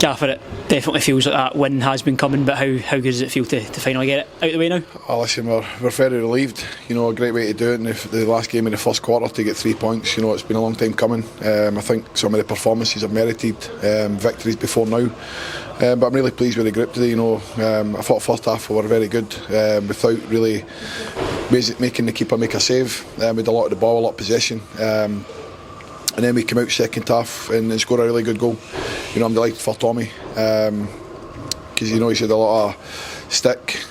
Gaffer, it definitely feels like that win has been coming, but how good does it feel to finally get it out of the way now? Oh, listen, we're very relieved. A great way to do it in the last game in the first quarter to get 3 points. It's been a long time coming. I think some of the performances have merited victories before now. But I'm really pleased with the group today. I thought first half we were very good without really making the keeper make a save. We had a lot of the ball, a lot of possession. And then we came out second half and scored a really good goal. I'm delighted for Tommy because he's had a lot of stick,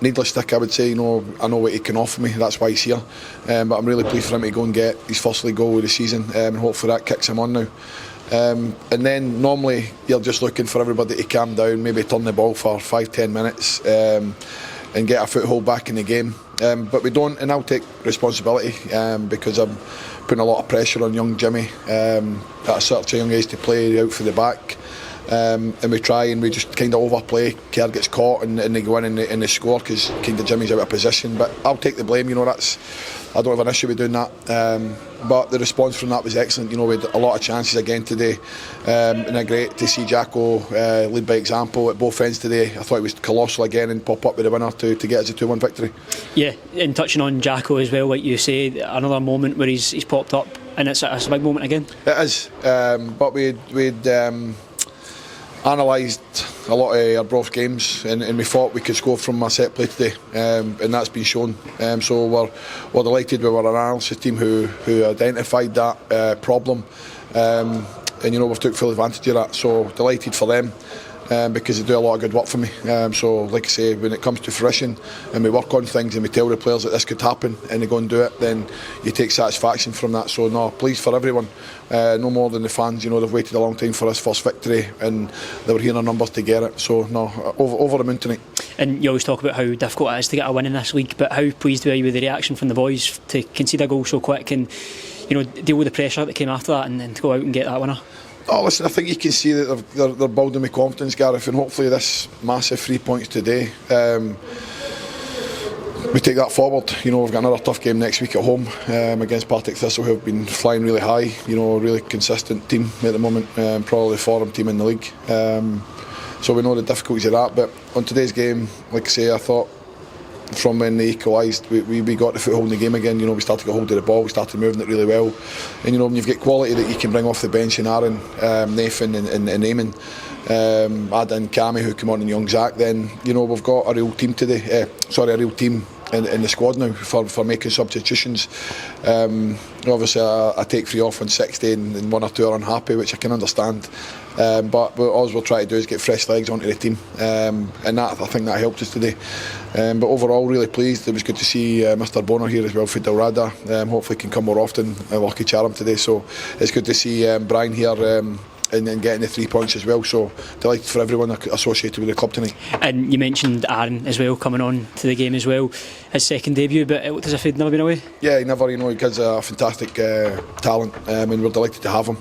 needless stick I would say. I know what he can offer me, that's why he's here. But I'm really pleased for him to go and get his first league goal of the season, and hopefully that kicks him on now. And then normally you're just looking for everybody to calm down, maybe turn the ball for 5-10 minutes and get a foothold back in the game. But we don't, and I'll take responsibility because I'm putting a lot of pressure on young Jimmy at such a young age to play out for the back. And we try and we just kind of overplay. Kerr gets caught and they go in and they score because kind of Jimmy's out of position. But I'll take the blame. I don't have an issue with doing that. But the response from that was excellent. We had a lot of chances again today, and it's great to see Jacko lead by example at both ends today. I thought it was colossal again and pop up with the winner to get us a 2-1 victory. Yeah, and touching on Jacko as well, like you say, another moment where he's popped up, and it's a big moment again. It is, but we'd analysed a lot of Airdrie games and we thought we could score from a set play today, and that's been shown. So we're delighted with our analysis team who identified that problem, and we've took full advantage of that. So delighted for them. Because they do a lot of good work for me. So like I say, when it comes to fruition and we work on things and we tell the players that this could happen and they go and do it, then you take satisfaction from that. So no, pleased for everyone, no more than the fans. They've waited a long time for this first victory and they were here in our numbers to get it. So no, over the moon tonight. And you always talk about how difficult it is to get a win in this league, but how pleased were you with the reaction from the boys to concede a goal so quick and deal with the pressure that came after that and to go out and get that winner? Oh, listen, I think you can see that they're building with confidence, Gareth, and hopefully this massive 3 points today, we take that forward. We've got another tough game next week at home against Partick Thistle, who have been flying really high. A really consistent team at the moment, probably the forum team in the league. So we know the difficulties of that. But on today's game, like I say, I thought from when they equalised, we got the foothold in the game again. We started to get hold of the ball, we started moving it really well. And when you've got quality that you can bring off the bench in Aaron, Nathan and Eamon, add in Cammy who come on and young Zach, then we've got a real team today. A real team in the squad now for making substitutions. Obviously I take 3 off on 60 and 1 or 2 are unhappy, which I can understand. But all we'll try to do is get fresh legs onto the team, and that, I think that helped us today. But overall, really pleased. It was good to see Mr. Bonner here as well for Dalrada. Hopefully he can come more often. Lucky Chatham today, so it's good to see Brian here and then getting the 3 points as well. So delighted for everyone associated with the club tonight. And you mentioned Aaron as well coming on to the game as well. His second debut, but it looked as if he'd never been away. Yeah, he never. He gives a fantastic talent, and we're delighted to have him.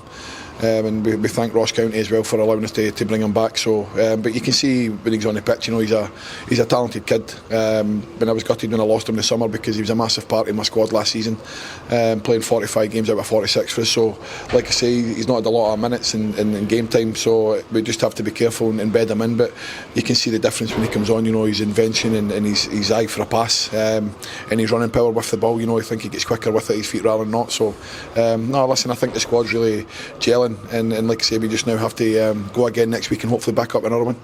And we thank Ross County as well for allowing us to bring him back. So, but you can see when he's on the pitch, he's a talented kid. When I was gutted when I lost him this summer because he was a massive part of my squad last season, playing 45 games out of 46 for us. So, like I say, he's not had a lot of minutes in game time. So we just have to be careful and bed him in. But you can see the difference when he comes on. His invention and his eye for a pass, and his running power with the ball. I think he gets quicker with it, his feet rather than not. So, no, listen, I think the squad's really gelling. And like I say, we just now have to go again next week and hopefully back up another one.